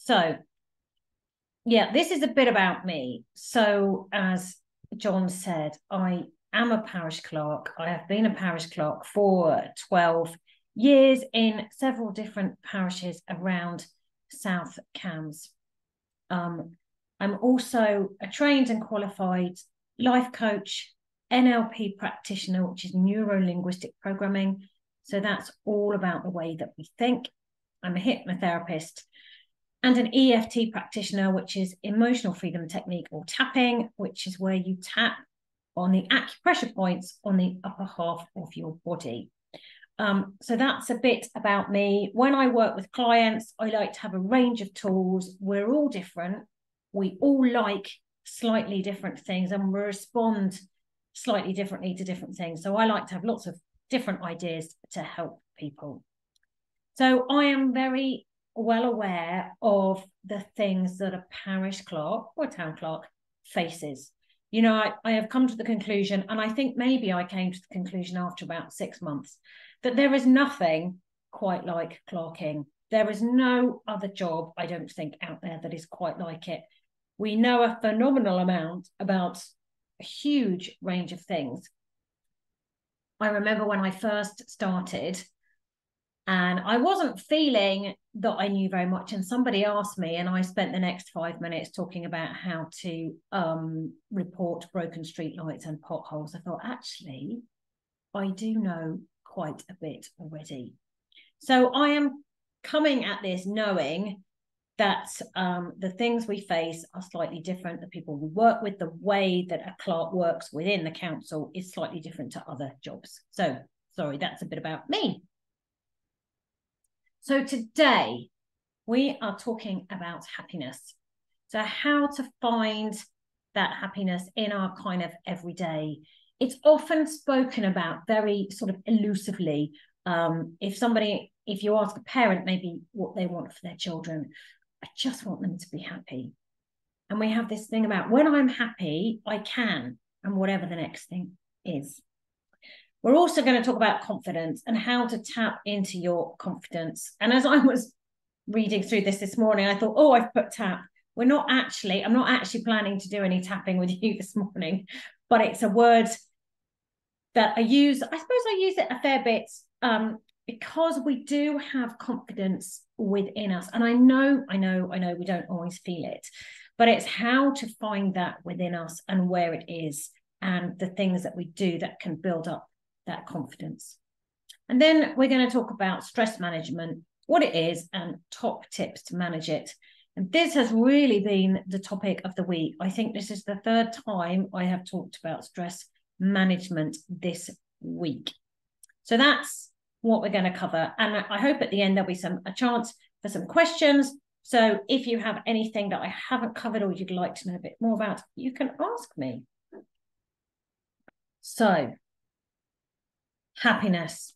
So, yeah, this is a bit about me. So, as John said, I am a parish clerk. I have been a parish clerk for 12 years in several different parishes around South Cambs. I'm also a trained and qualified life coach, NLP practitioner, which is neuro-linguistic programming. So that's all about the way that we think. I'm a hypnotherapist and an EFT practitioner, which is emotional freedom technique, or tapping, which is where you tap on the acupressure points on the upper half of your body. So that's a bit about me. When I work with clients, I like to have a range of tools. We're all different. We all like slightly different things and we respond slightly differently to different things. So I like to have lots of different ideas to help people. So I am very well aware of the things that a parish clerk or town clerk faces. You know, I have come to the conclusion, and I think maybe I came to the conclusion after about 6 months, that there is nothing quite like clerking. There is no other job, I don't think, out there that is quite like it. We know a phenomenal amount about a huge range of things. I remember when I first started, and I wasn't feeling that I knew very much. And somebody asked me, and I spent the next 5 minutes talking about how to report broken street lights and potholes. I thought, actually, I do know quite a bit already. So I am coming at this knowing that the things we face are slightly different. The people we work with, the way that a clerk works within the council is slightly different to other jobs. So, sorry, that's a bit about me. So today we are talking about happiness. So how to find that happiness in our kind of everyday. It's often spoken about very sort of elusively. If you ask a parent maybe what they want for their children, I just want them to be happy. And we have this thing about when I'm happy, I can, and whatever the next thing is. We're also going to talk about confidence and how to tap into your confidence. And as I was reading through this morning, I thought, oh, I've put tap. I'm not actually planning to do any tapping with you this morning, but it's a word that I use. I suppose I use it a fair bit because we do have confidence within us. And I know we don't always feel it, but it's how to find that within us and where it is and the things that we do that can build up that confidence. And then we're going to talk about stress management, what it is, and top tips to manage it. And this has really been the topic of the week. I think this is the third time I have talked about stress management this week. So that's what we're going to cover. And I hope at the end there'll be a chance for some questions. So if you have anything that I haven't covered or you'd like to know a bit more about, you can ask me. So, happiness.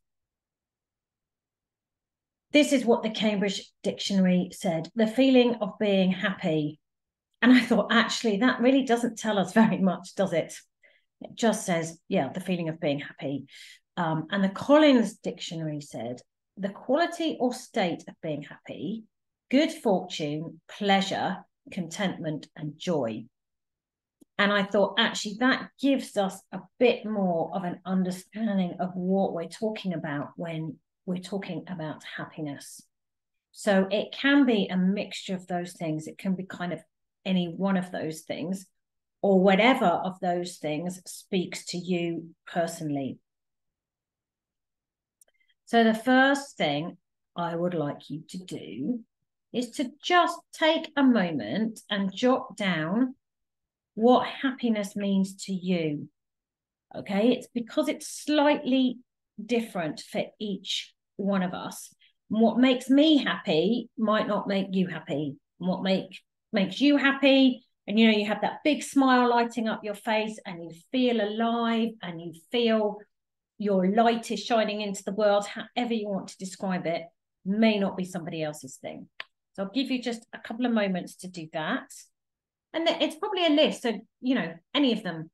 This is what the Cambridge Dictionary said, the feeling of being happy. And I thought, actually, that really doesn't tell us very much, does it? It just says, yeah, the feeling of being happy. And the Collins Dictionary said, the quality or state of being happy, good fortune, pleasure, contentment, and joy. And I thought, actually, that gives us a bit more of an understanding of what we're talking about when we're talking about happiness. So it can be a mixture of those things. It can be kind of any one of those things, or whatever of those things speaks to you personally. So the first thing I would like you to do is to just take a moment and jot down what happiness means to you. Okay, it's because it's slightly different for each one of us. And what makes me happy might not make you happy. And what makes you happy, and you have that big smile lighting up your face and you feel alive and you feel your light is shining into the world, however you want to describe it, may not be somebody else's thing. So I'll give you just a couple of moments to do that. And it's probably a list, so, any of them.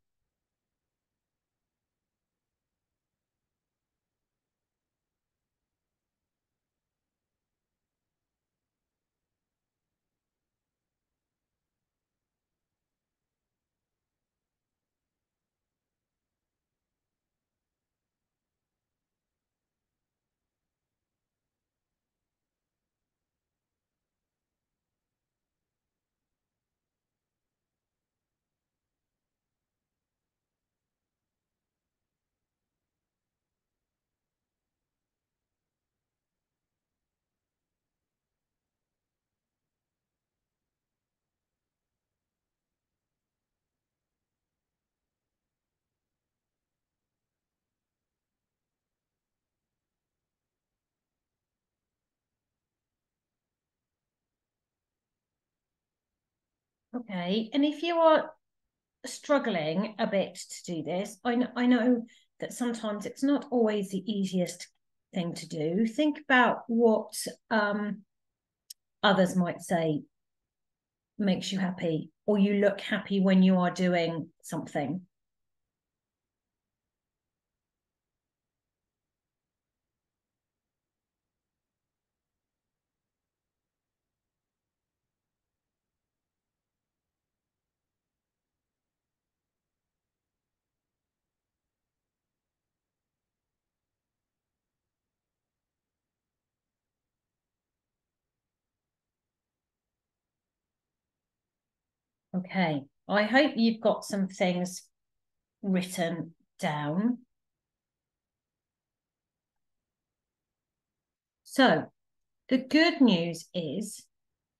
Okay. And if you are struggling a bit to do this, I know that sometimes it's not always the easiest thing to do. Think about what others might say makes you happy, or you look happy when you are doing something. Okay, I hope you've got some things written down. So the good news is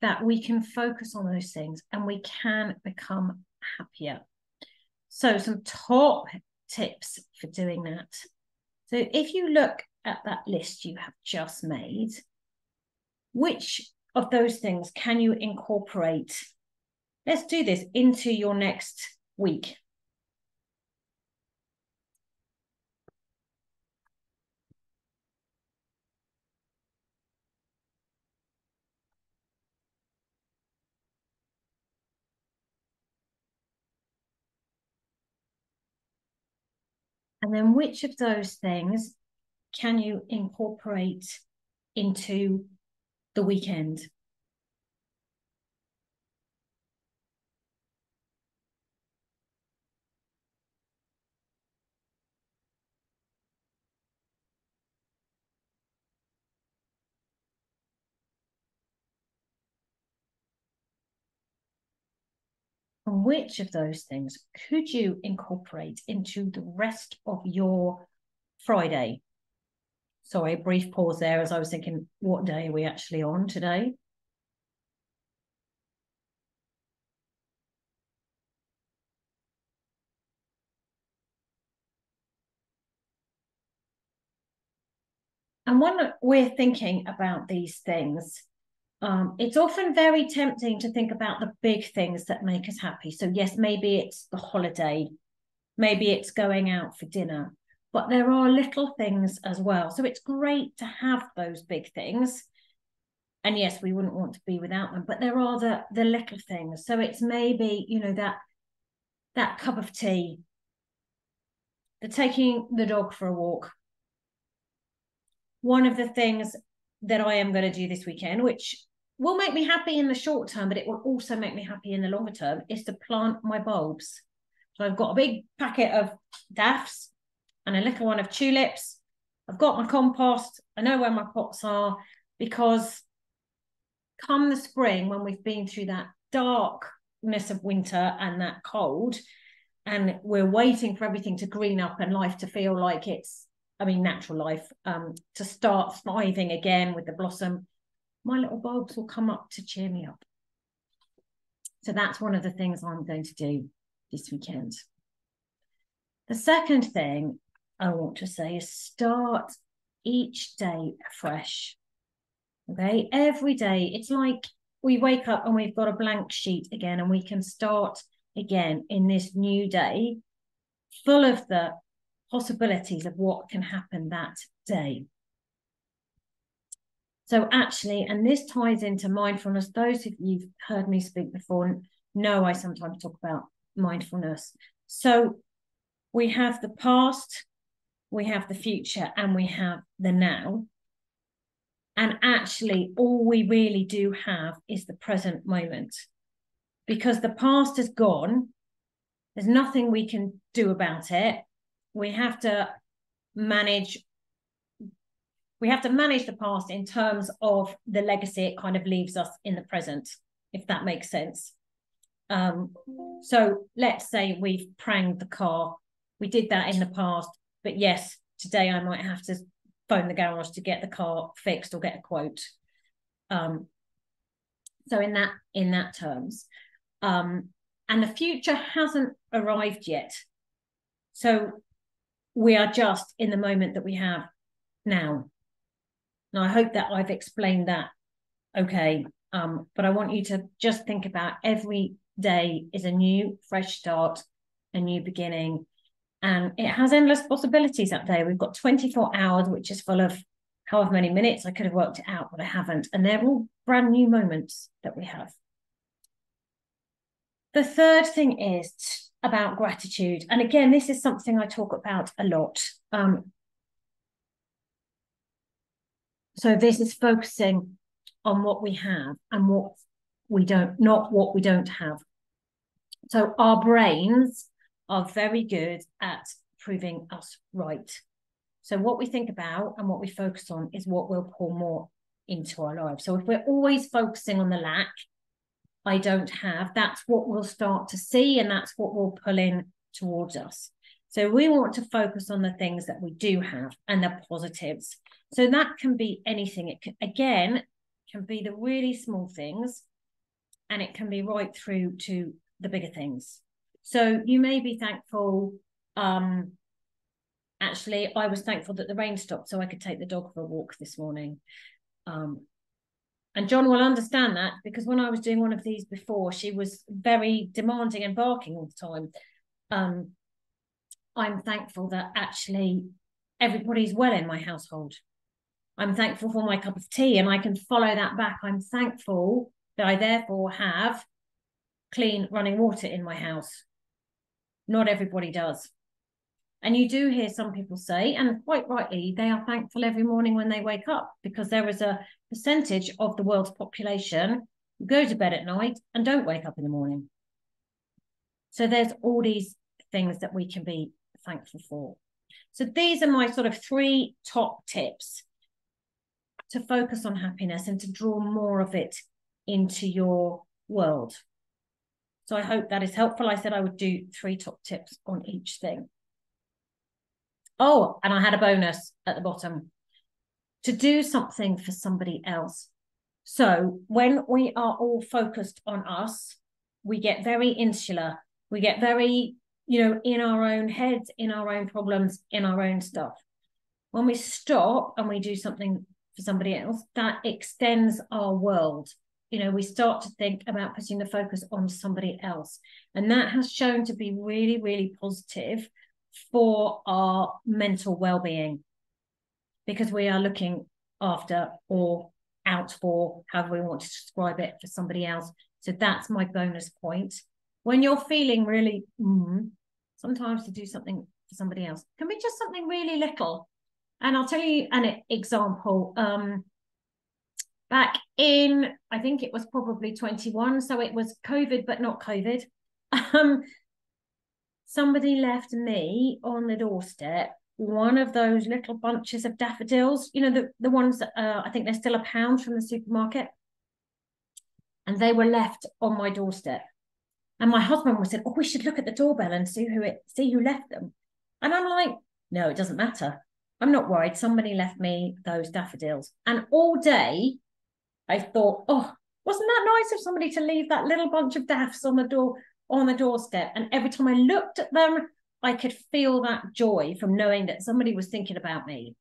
that we can focus on those things and we can become happier. So some top tips for doing that. So if you look at that list you have just made, which of those things can you incorporate? Let's do this into your next week. And then which of those things can you incorporate into the weekend? And which of those things could you incorporate into the rest of your Friday? Sorry, a brief pause there as I was thinking, what day are we actually on today? And when we're thinking about these things, it's often very tempting to think about the big things that make us happy. So yes, maybe it's the holiday, maybe it's going out for dinner, but there are little things as well. So it's great to have those big things. And yes, we wouldn't want to be without them, but there are the little things. So it's maybe, you know, that cup of tea, the taking the dog for a walk. One of the things that I am going to do this weekend, which will make me happy in the short term, but it will also make me happy in the longer term, is to plant my bulbs. So I've got a big packet of daffs and a little one of tulips. I've got my compost. I know where my pots are, because come the spring, when we've been through that darkness of winter and that cold, and we're waiting for everything to green up and life to feel like it's, I mean, natural life, to start thriving again with the blossom, my little bulbs will come up to cheer me up. So that's one of the things I'm going to do this weekend. The second thing I want to say is start each day fresh. Okay, every day. It's like we wake up and we've got a blank sheet again, and we can start again in this new day, full of the possibilities of what can happen that day. So actually, and this ties into mindfulness, those of you who've heard me speak before know I sometimes talk about mindfulness. So we have the past, we have the future, and we have the now. And actually, all we really do have is the present moment, because the past is gone. There's nothing we can do about it. We have to manage the past in terms of the legacy it kind of leaves us in the present, if that makes sense. So let's say we've pranged the car. We did that in the past, but yes, today I might have to phone the garage to get the car fixed or get a quote. So in that terms, and the future hasn't arrived yet. So we are just in the moment that we have now. Now, I hope that I've explained that okay. But I want you to just think about every day is a new, fresh start, a new beginning. And it has endless possibilities that day. We've got 24 hours, which is full of however many minutes. I could have worked it out, but I haven't. And they're all brand new moments that we have. The third thing is about gratitude. And again, this is something I talk about a lot. So this is focusing on what we have and what we don't, not what we don't have. So our brains are very good at proving us right. So what we think about and what we focus on is what will pour more into our lives. So if we're always focusing on the lack, I don't have, that's what we'll start to see, and that's what will pull in towards us. So we want to focus on the things that we do have and the positives. So that can be anything. It can, again, can be the really small things, and it can be right through to the bigger things. So you may be thankful. Actually, I was thankful that the rain stopped so I could take the dog for a walk this morning. And John will understand that, because when I was doing one of these before, she was very demanding and barking all the time. I'm thankful that actually everybody's well in my household. I'm thankful for my cup of tea, and I can follow that back. I'm thankful that I therefore have clean running water in my house. Not everybody does. And you do hear some people say, and quite rightly, they are thankful every morning when they wake up, because there is a percentage of the world's population who go to bed at night and don't wake up in the morning. So there's all these things that we can be thankful for. So these are my sort of 3 top tips to focus on happiness and to draw more of it into your world. So I hope that is helpful. I said I would do 3 top tips on each thing. Oh, and I had a bonus at the bottom: to do something for somebody else. So when we are all focused on us, we get very insular. We get very, in our own heads, in our own problems, in our own stuff. When we stop and we do something for somebody else, that extends our world. We start to think about putting the focus on somebody else. And that has shown to be really, really positive for our mental well-being, because we are looking after or out for, however we want to describe it, for somebody else. So that's my bonus point. When you're feeling really, sometimes to do something for somebody else can be just something really little. And I'll tell you an example. Back in, I think it was probably 21, so it was COVID, but not COVID. Somebody left me on the doorstep one of those little bunches of daffodils, the ones that I think they're still £1 from the supermarket. And they were left on my doorstep. And my husband said, "Oh, we should look at the doorbell and see who left them." And I'm like, no, it doesn't matter. I'm not worried. Somebody left me those daffodils. And all day I thought, oh, wasn't that nice of somebody to leave that little bunch of daffs on the doorstep? And every time I looked at them, I could feel that joy from knowing that somebody was thinking about me.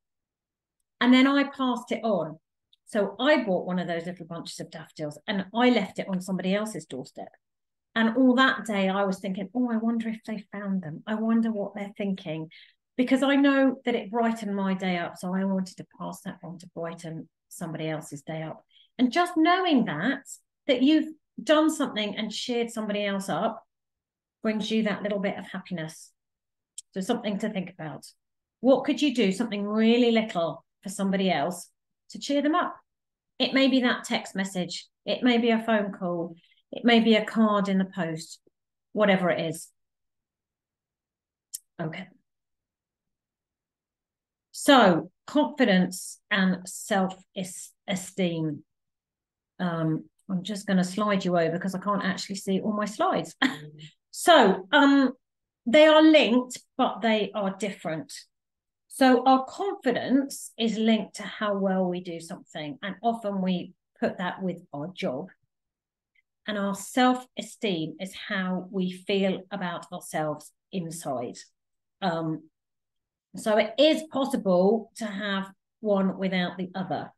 And then I passed it on. So I bought one of those little bunches of daffodils and I left it on somebody else's doorstep. And all that day I was thinking, oh, I wonder if they found them. I wonder what they're thinking. Because I know that it brightened my day up. So I wanted to pass that on to brighten somebody else's day up. And just knowing that you've done something and cheered somebody else up brings you that little bit of happiness. So something to think about. What could you do, something really little for somebody else to cheer them up? It may be that text message. It may be a phone call. It may be a card in the post, whatever it is. Okay. So confidence and self-esteem. I'm just going to slide you over because I can't actually see all my slides. So they are linked, but they are different. So our confidence is linked to how well we do something. And often we put that with our job. And our self-esteem is how we feel about ourselves inside. So it is possible to have one without the other.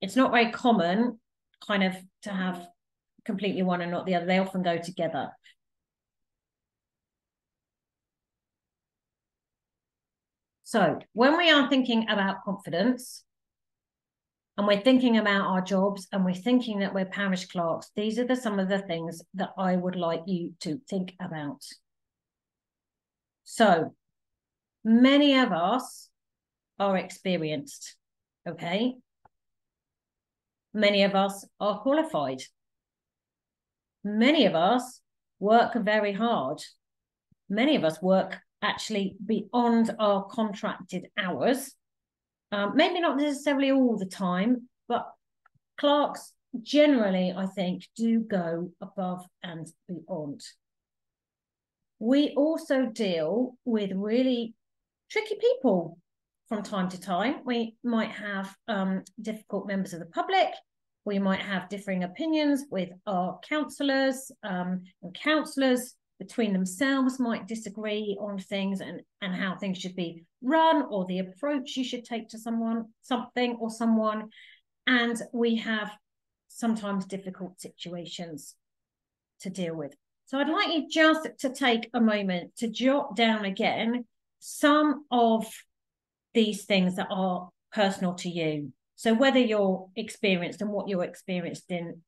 It's not very common kind of to have completely one and not the other. They often go together. So when we are thinking about confidence, and we're thinking about our jobs, and we're thinking that we're parish clerks, these are some of the things that I would like you to think about. So many of us are experienced, okay? Many of us are qualified. Many of us work very hard. Many of us work actually beyond our contracted hours. Maybe not necessarily all the time, but clerks generally, I think, do go above and beyond. We also deal with really tricky people from time to time. We might have difficult members of the public. We might have differing opinions with our counsellors, and counsellors between themselves might disagree on things and how things should be run, or the approach you should take to something or someone. And we have sometimes difficult situations to deal with. So I'd like you just to take a moment to jot down again some of these things that are personal to you. So whether you're experienced and what you're experienced in,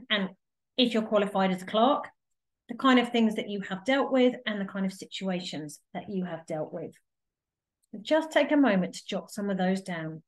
and if you're qualified as a clerk, the kind of things that you have dealt with and the kind of situations that you have dealt with. So just take a moment to jot some of those down.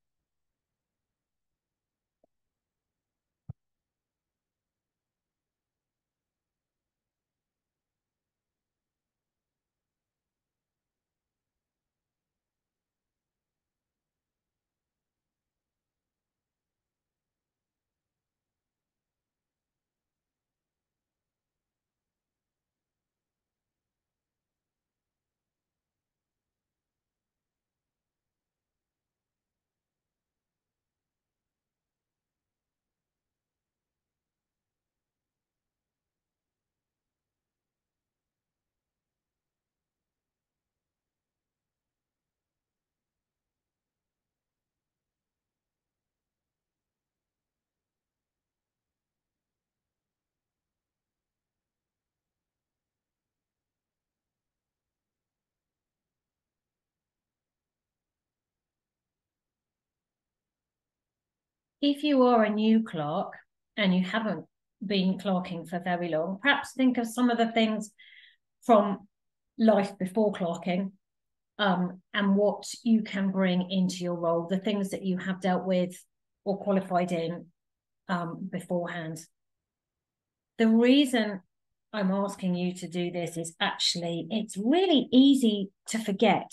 If you are a new clerk and you haven't been clerking for very long, perhaps think of some of the things from life before clerking, and what you can bring into your role, the things that you have dealt with or qualified in beforehand. The reason I'm asking you to do this is actually it's really easy to forget.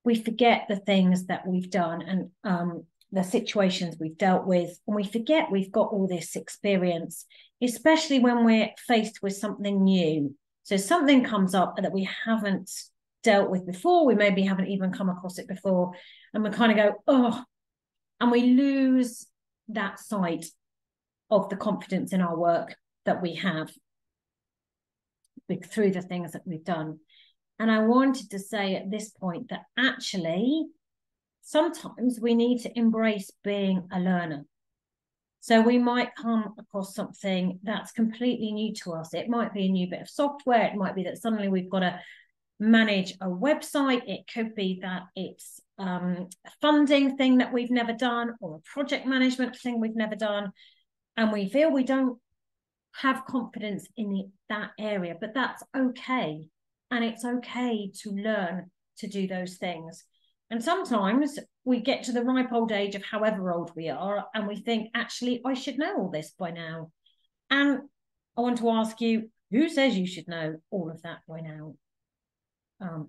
We forget the things that we've done and the situations we've dealt with, and we forget we've got all this experience, especially when we're faced with something new. So something comes up that we haven't dealt with before, we maybe haven't even come across it before, and we kind of go, oh, and we lose that sight of the confidence in our work that we have through the things that we've done. And I wanted to say at this point that actually, sometimes we need to embrace being a learner. So we might come across something that's completely new to us. It might be a new bit of software. It might be that suddenly we've got to manage a website. It could be that it's a funding thing that we've never done, or a project management thing we've never done. And we feel we don't have confidence in that area, but that's okay. And it's okay to learn to do those things. And sometimes we get to the ripe old age of however old we are, and we think, actually, I should know all this by now. And I want to ask you, who says you should know all of that by now?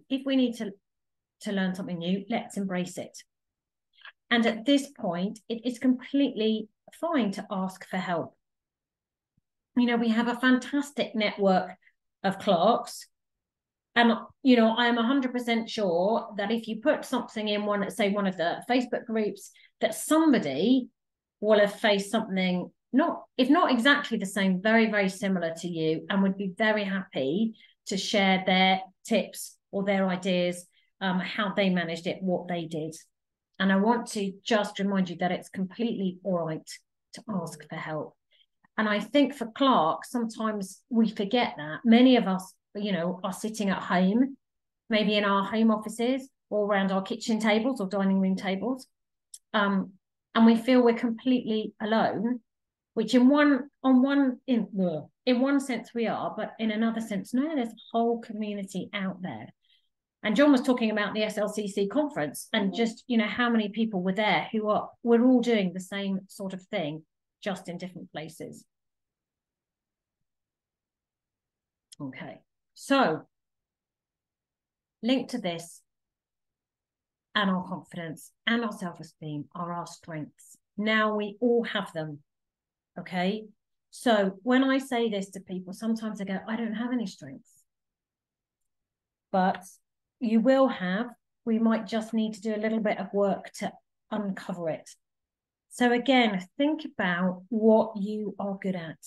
If we need to learn something new, let's embrace it. And at this point, it is completely fine to ask for help. You know, we have a fantastic network of clerks. And, you know, I am 100% sure that if you put something in one of the Facebook groups, that somebody will have faced something, if not exactly the same, very, very similar to you, and would be very happy to share their tips or their ideas, how they managed it, what they did. And I want to just remind you that it's completely all right to ask for help. And I think for clerks, sometimes we forget that. Many of us, are sitting at home, maybe in our home offices or around our kitchen tables or dining room tables. And we feel we're completely alone, which in one sense we are, but in another sense, no, there's a whole community out there. And John was talking about the SLCC conference and just, how many people were there we're all doing the same sort of thing, just in different places. Okay, so linked to this and our confidence and our self-esteem are our strengths. Now we all have them, okay? So when I say this to people, sometimes I go, I don't have any strengths. But you will have. We might just need to do a little bit of work to uncover it. So again, think about what you are good at.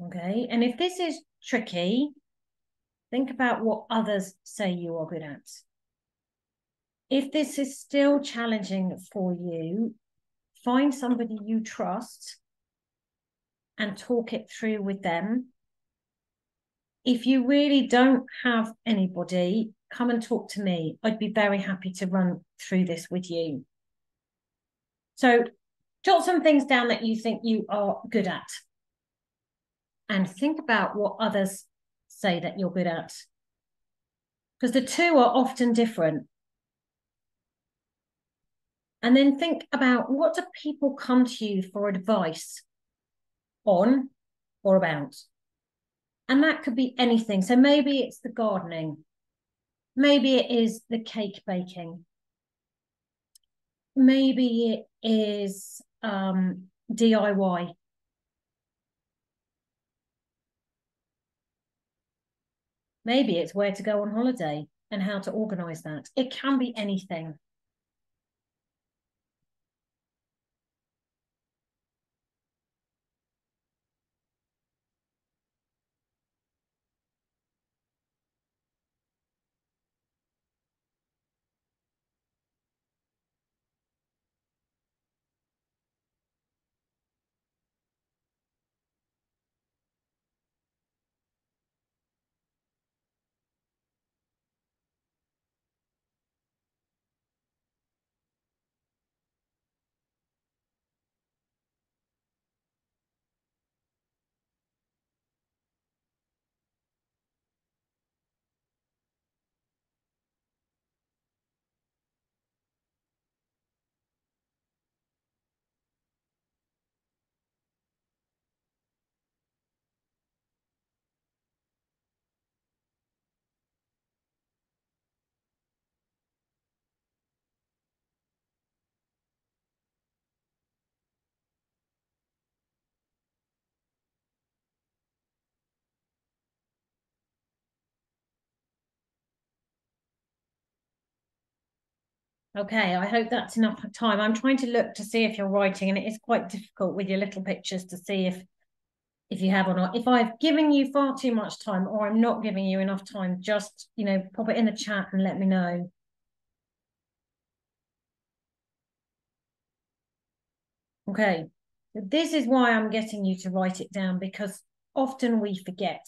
Okay, and if this is tricky, think about what others say you are good at. If this is still challenging for you, find somebody you trust and talk it through with them. If you really don't have anybody, come and talk to me. I'd be very happy to run through this with you. So jot some things down that you think you are good at. And think about what others say that you're good at. Because the two are often different. And then think about, what do people come to you for advice on or about? And that could be anything. So maybe it's the gardening. Maybe it is the cake baking. Maybe it is DIY. Maybe it's where to go on holiday and how to organise that. It can be anything. Okay, I hope that's enough time. I'm trying to look to see if you're writing, and it is quite difficult with your little pictures to see if you have or not. If I've given you far too much time or I'm not giving you enough time, just, pop it in the chat and let me know. Okay, so this is why I'm getting you to write it down, because often we forget.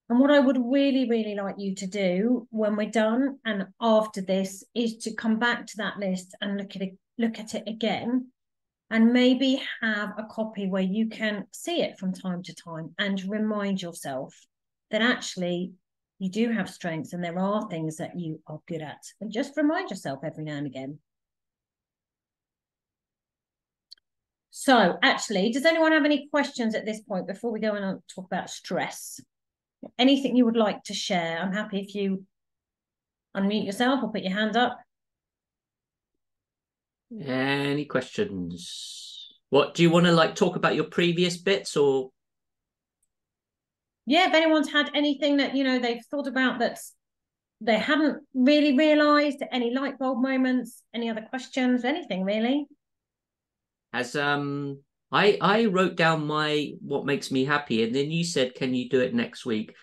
And what I would really, really like you to do when we're done and after this is to come back to that list and look at it again, and maybe have a copy where you can see it from time to time and remind yourself that actually you do have strengths and there are things that you are good at. And just remind yourself every now and again. So actually, does anyone have any questions at this point before we go on and talk about stress? Anything you would like to share? I'm happy if you unmute yourself or put your hand up. Any questions? What do you want to talk about your previous bits, or? Yeah, if anyone's had anything that they've thought about that they hadn't really realised, any light bulb moments, any other questions, anything really. As I wrote down what makes me happy, and then you said, can you do it next week?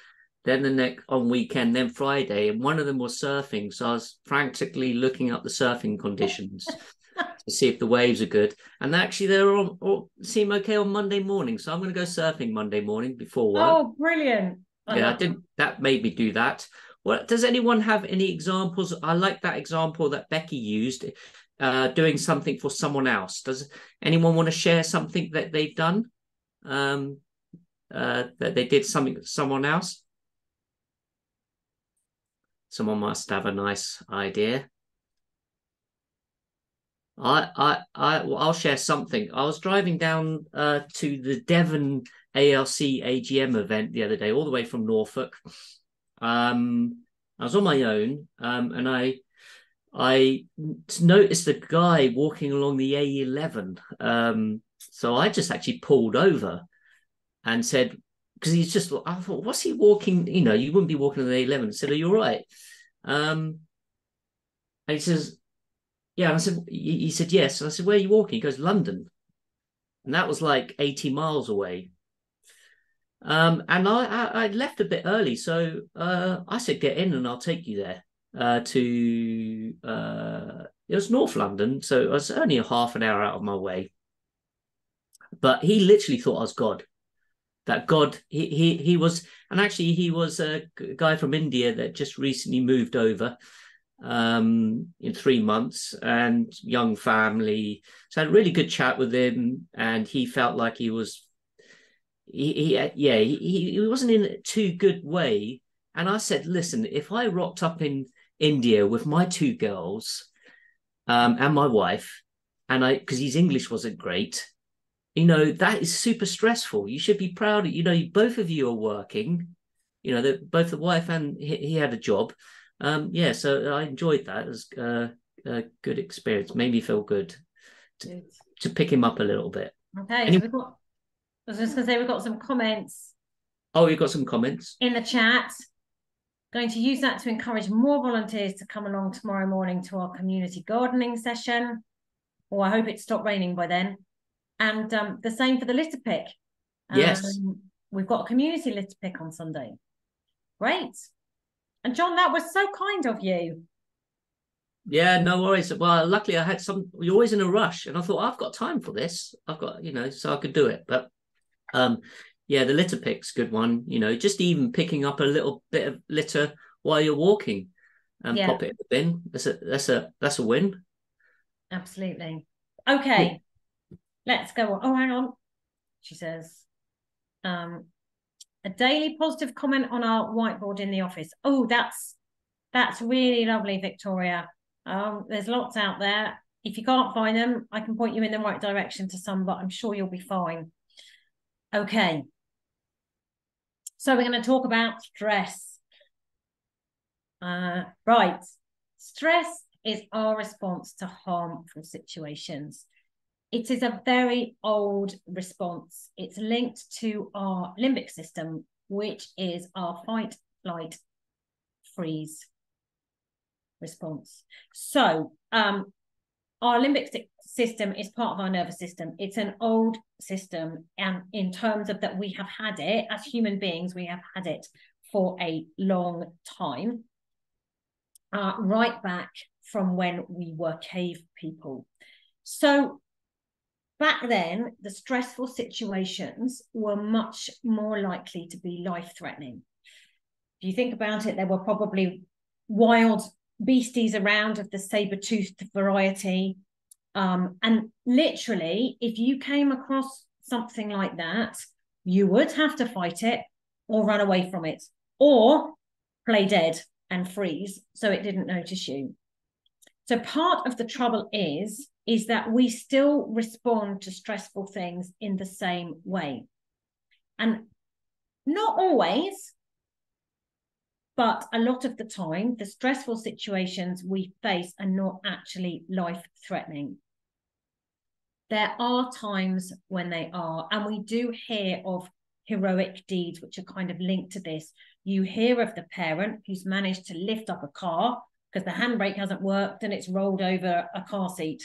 Then the next on weekend, then Friday, and one of them was surfing. So I was frantically looking up the surfing conditions. to see if the waves are good. And actually, they're on or seem okay on Monday morning. So I'm going to go surfing Monday morning before work. Oh, brilliant. Yeah, I didn't. That made me do that. Well, does anyone have any examples? I like that example that Beckie used, doing something for someone else. Does anyone want to share something that they've done? That they did something for someone else? Someone must have a nice idea. I'll share something. I was driving down to the Devon ALC AGM event the other day, all the way from Norfolk. I was on my own, and I noticed a guy walking along the A11. So I just actually pulled over and said, because he's just, I thought, what's he walking? You know, you wouldn't be walking on the A11. I said, are you all right? And he says, yeah. And I said, he said, yes. And I said, where are you walking? He goes, London. And that was like 80 miles away. And I left a bit early. So I said, get in and I'll take you there it was North London. So it was only a half an hour out of my way. But he literally thought I was God. That God, he was, and actually he was a guy from India that just recently moved over in 3 months, and young family. So I had a really good chat with him, and he felt like he was, he wasn't in a too good way. And I said, listen, if I rocked up in India with my 2 girls and my wife, and because his English wasn't great, you know, that is super stressful. You should be proud of, you know, both of you are working, you know, both the wife and he had a job. So I enjoyed that. It was a good experience. Made me feel good to pick him up a little bit. Okay, so I was just going to say, we've got some comments. Oh, you've got some comments? In the chat. Going to use that to encourage more volunteers to come along tomorrow morning to our community gardening session. Or I hope it stopped raining by then. And the same for the litter pick. Yes. We've got a community litter pick on Sunday. Great. And John, that was so kind of you. Yeah, no worries. Well, luckily I had you're always in a rush. And I thought, I've got time for this. I've got, you know, so I could do it. But yeah, the litter pick's a good one. You know, just even picking up a little bit of litter while you're walking and pop it in the bin. That's a win. Absolutely. Okay. Let's go on. Oh, hang on. She says, a daily positive comment on our whiteboard in the office. Oh, that's really lovely, Victoria. There's lots out there. If you can't find them, I can point you in the right direction to some, but I'm sure you'll be fine. Okay. So we're going to talk about stress. Right. Stress is our response to harmful situations. It is a very old response. It's linked to our limbic system, which is our fight, flight, freeze response. So our limbic system is part of our nervous system. It's an old system, and in terms of that, we have had it as human beings, we have had it for a long time, right back from when we were cave people. So back then, the stressful situations were much more likely to be life-threatening. If you think about it, there were probably wild beasties around of the saber-toothed variety. And literally, if you came across something like that, you would have to fight it or run away from it or play dead and freeze so it didn't notice you. So part of the trouble is that we still respond to stressful things in the same way. And not always, but a lot of the time, the stressful situations we face are not actually life-threatening. There are times when they are, and we do hear of heroic deeds which are kind of linked to this. You hear of the parent who's managed to lift up a car because the handbrake hasn't worked and it's rolled over a car seat.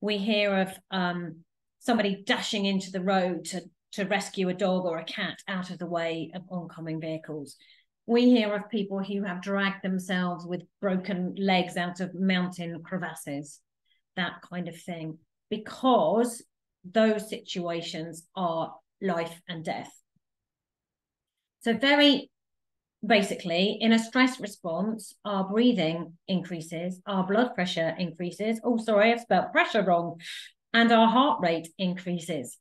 We hear of somebody dashing into the road to rescue a dog or a cat out of the way of oncoming vehicles. We hear of people who have dragged themselves with broken legs out of mountain crevasses. that kind of thing, because those situations are life and death. So very basically, in a stress response, our breathing increases, our blood pressure increases. Oh, sorry, I've spelled pressure wrong. And our heart rate increases.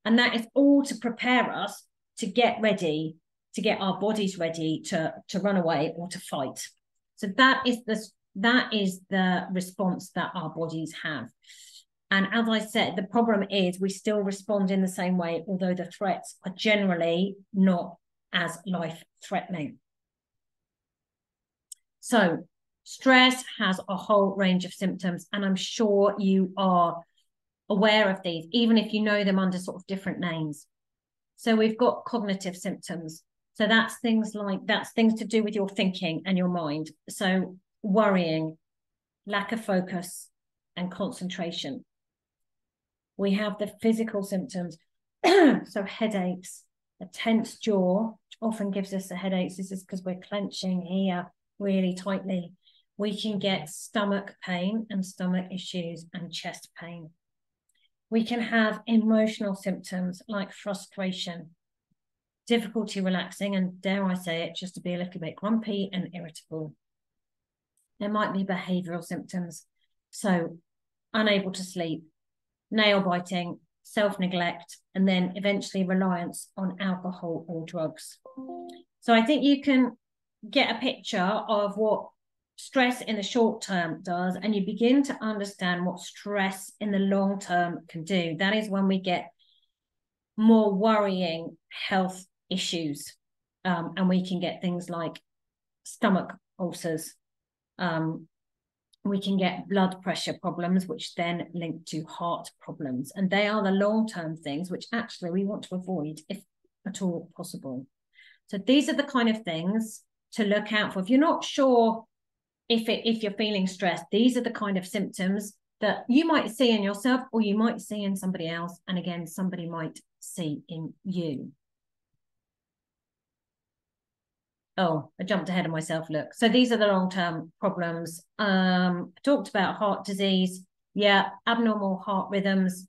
And that is all to prepare us to get ready, to get our bodies ready to run away or to fight. So that is the response that our bodies have. And as I said, the problem is we still respond in the same way, although the threats are generally not as life-threatening. So stress has a whole range of symptoms, and I'm sure you are aware of these, even if you know them under sort of different names. So we've got cognitive symptoms. So that's things to do with your thinking and your mind. So worrying, lack of focus, and concentration. We have the physical symptoms. So headaches, a tense jaw, which often gives us the headaches. This is because we're clenching here really tightly. We can get stomach pain and stomach issues and chest pain. We can have emotional symptoms like frustration, difficulty relaxing, and dare I say it, just to be a little bit grumpy and irritable. There might be behavioural symptoms, so unable to sleep, nail biting, self-neglect, and then eventually reliance on alcohol or drugs. So I think you can get a picture of what stress in the short term does, and you begin to understand what stress in the long term can do. That is when we get more worrying health issues, and we can get things like stomach ulcers. We can get blood pressure problems, which then link to heart problems. And they are the long-term things which actually we want to avoid if at all possible. So these are the kind of things to look out for. If you're not sure if you're feeling stressed, these are the kind of symptoms that you might see in yourself, or you might see in somebody else. And again, somebody might see in you. Oh, I jumped ahead of myself. Look, so these are the long-term problems. I talked about heart disease. Yeah, abnormal heart rhythms,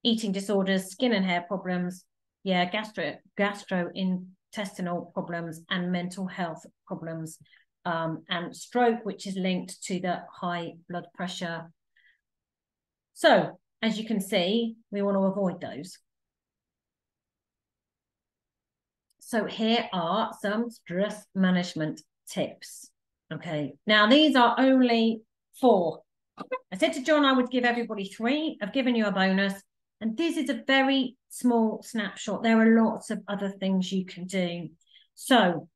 eating disorders, skin and hair problems. Yeah, gastrointestinal problems and mental health problems. And stroke, which is linked to the high blood pressure. So, as you can see, we want to avoid those. So here are some stress management tips. Okay, now these are only 4. I said to John I would give everybody 3. I've given you a bonus. And this is a very small snapshot. There are lots of other things you can do. So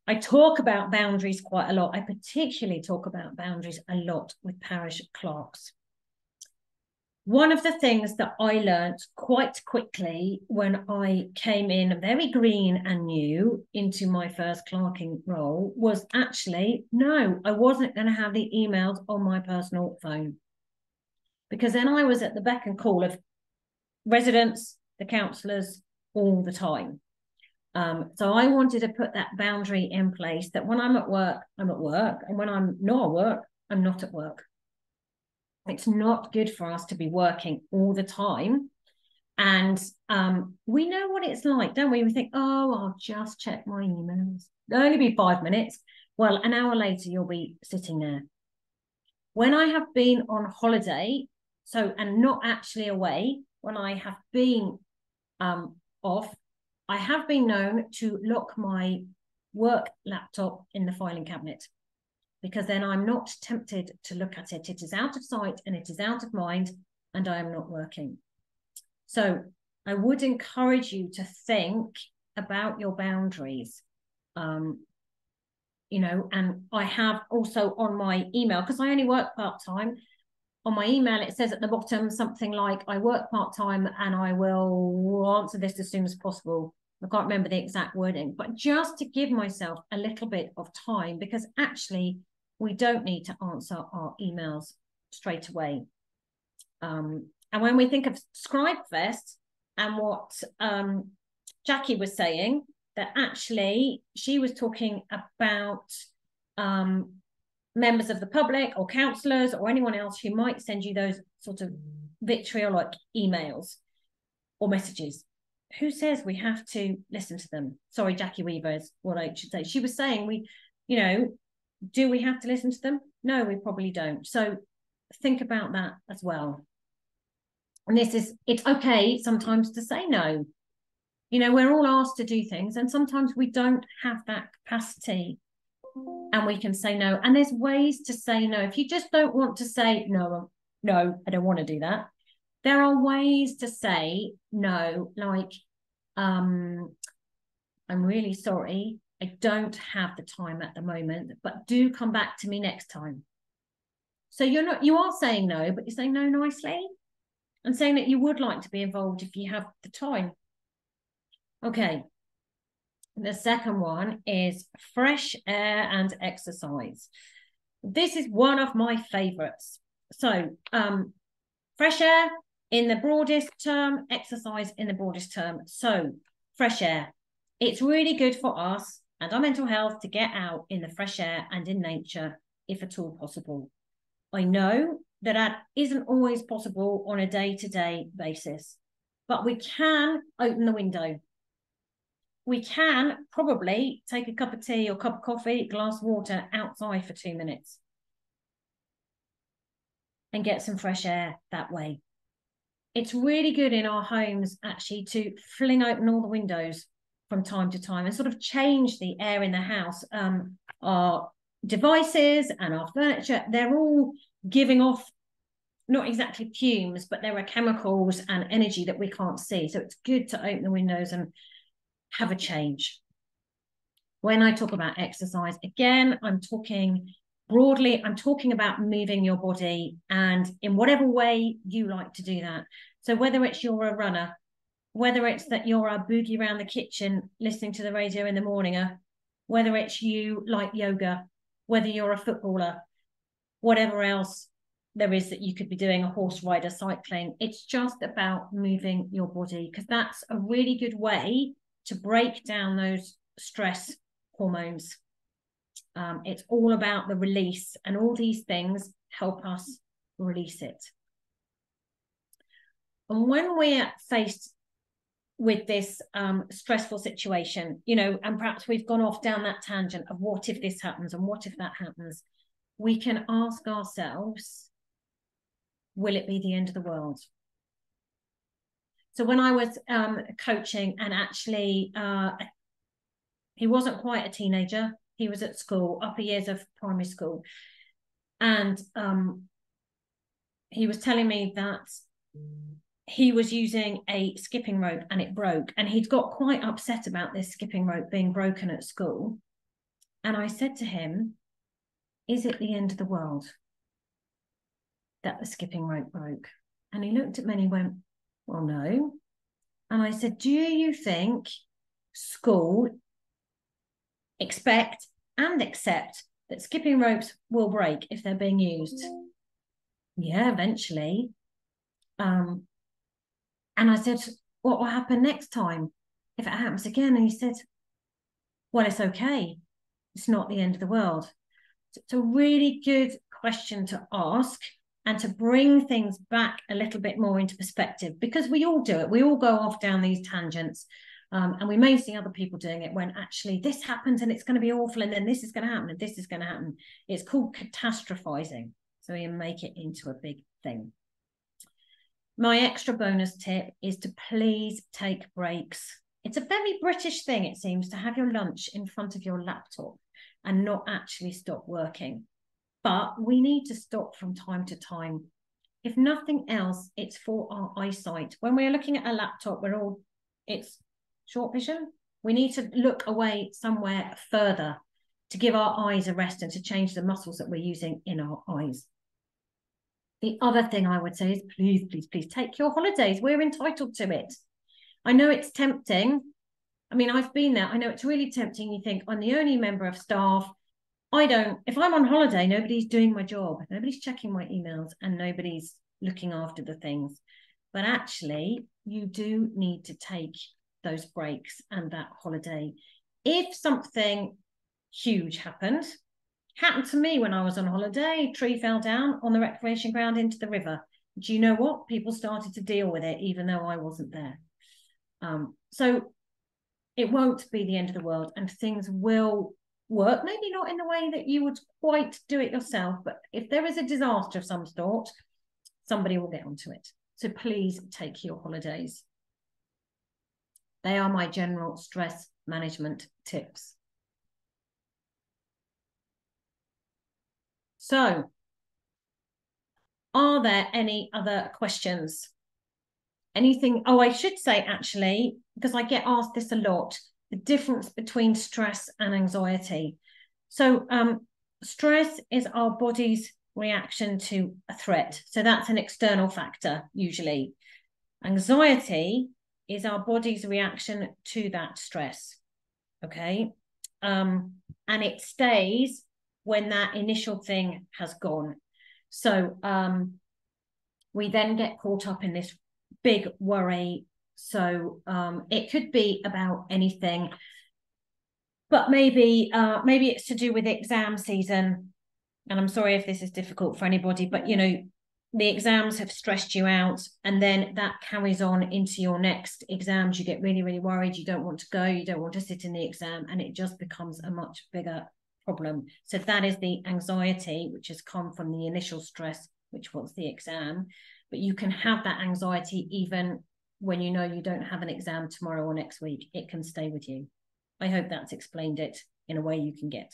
I talk about boundaries quite a lot. I particularly talk about boundaries a lot with parish clerks. One of the things that I learned quite quickly when I came in very green and new into my first clerking role was actually, no, I wasn't going to have the emails on my personal phone. Because then I was at the beck and call of residents, the councillors, all the time. So I wanted to put that boundary in place that when I'm at work, I'm at work. And when I'm not at work, I'm not at work. It's not good for us to be working all the time. And we know what it's like, don't we? We think, oh, I'll just check my emails. It'll only be 5 minutes. Well, an hour later, you'll be sitting there. When I have been on holiday, and not actually away, when I have been off, I have been known to lock my work laptop in the filing cabinet, because then I'm not tempted to look at it. It is out of sight and it is out of mind, and I am not working. So I would encourage you to think about your boundaries. And I have also on my email, because I only work part-time, on my email, it says at the bottom something like, I work part-time and I will answer this as soon as possible. I can't remember the exact wording, but just to give myself a little bit of time, because actually we don't need to answer our emails straight away. And when we think of Scribe Fest and what Jackie was saying, that actually she was talking about members of the public or counsellors or anyone else who might send you those sort of vitriolic emails or messages. Who says we have to listen to them? Sorry, Jackie Weaver is what I should say. She was saying do we have to listen to them? No, we probably don't. So think about that as well. And it's okay sometimes to say no. We're all asked to do things, and sometimes we don't have that capacity, and we can say no. And there's ways to say no. If you just don't want to say no, I don't want to do that. There are ways to say no, like, I'm really sorry, I don't have the time at the moment, but do come back to me next time. So you are saying no, but you're saying no nicely and saying that you would like to be involved if you have the time. Okay. The second one is fresh air and exercise. This is one of my favorites. So fresh air in the broadest term, exercise in the broadest term. So fresh air. It's really good for us and our mental health to get out in the fresh air and in nature, if at all possible. I know that isn't always possible on a day-to-day basis, but we can open the window. We can probably take a cup of tea or cup of coffee, glass of water outside for 2 minutes and get some fresh air that way. It's really good in our homes, actually, to fling open all the windows from time to time and sort of change the air in the house. Our devices and our furniture, they're all giving off not exactly fumes, but there are chemicals and energy that we can't see. So it's good to open the windows and have a change. When I talk about exercise, again, I'm talking broadly, I'm talking about moving your body, and in whatever way you like to do that. So whether it's you're a runner, whether it's that you're a boogie around the kitchen listening to the radio in the morning, whether it's you like yoga, whether you're a footballer, whatever else there is that you could be doing, a horse rider, cycling, it's just about moving your body, because that's a really good way to break down those stress hormones. It's all about the release, and all these things help us release it. And when we're faced with this stressful situation, and perhaps we've gone off down that tangent of what if this happens and what if that happens, we can ask ourselves, will it be the end of the world? So when I was coaching, and actually he wasn't quite a teenager, he was at school, upper years of primary school, and he was telling me that he was using a skipping rope and it broke, and he'd got quite upset about this skipping rope being broken at school. And I said to him, is it the end of the world that the skipping rope broke? And he looked at me and he went, well, no. And I said, do you think school expect and accept that skipping ropes will break if they're being used? Yeah, eventually. And I said, what will happen next time if it happens again? And he said, well, it's okay. It's not the end of the world. It's a really good question to ask, and to bring things back a little bit more into perspective, because we all do it. We all go off down these tangents, and we may see other people doing it when actually this happens and it's going to be awful, and then this is going to happen and this is going to happen. It's called catastrophizing. So we make it into a big thing. My extra bonus tip is to please take breaks. It's a very British thing, it seems, to have your lunch in front of your laptop and not actually stop working. But we need to stop from time to time. If nothing else, it's for our eyesight. When we're looking at a laptop, it's short vision. We need to look away somewhere further to give our eyes a rest and to change the muscles that we're using in our eyes. The other thing I would say is please, please, please take your holidays. We're entitled to it. I know it's tempting. I mean, I've been there. I know it's really tempting. You think, I'm the only member of staff. If I'm on holiday, nobody's doing my job. Nobody's checking my emails and nobody's looking after the things. But actually, you do need to take those breaks and that holiday. If something huge happened, Happened to me when I was on holiday. A tree fell down on the recreation ground into the river. Do you know what? People started to deal with it, even though I wasn't there. So it won't be the end of the world, and things will work, maybe not in the way that you would quite do it yourself, but if there is a disaster of some sort, somebody will get onto it. So please take your holidays. They are my general stress management tips. So, are there any other questions? Anything? Oh, I should say, actually, because I get asked this a lot, the difference between stress and anxiety. So stress is our body's reaction to a threat. So that's an external factor, usually. Anxiety is our body's reaction to that stress. Okay. And it stays when that initial thing has gone. So we then get caught up in this big worry. So it could be about anything, but maybe it's to do with exam season. And I'm sorry if this is difficult for anybody, but you know, the exams have stressed you out, and then that carries on into your next exams. You get really, really worried. You don't want to go. You don't want to sit in the exam, and it just becomes a much bigger problem. So that is the anxiety, which has come from the initial stress, which was the exam. But you can have that anxiety even when you know you don't have an exam tomorrow or next week. It can stay with you. I hope that's explained it in a way you can get.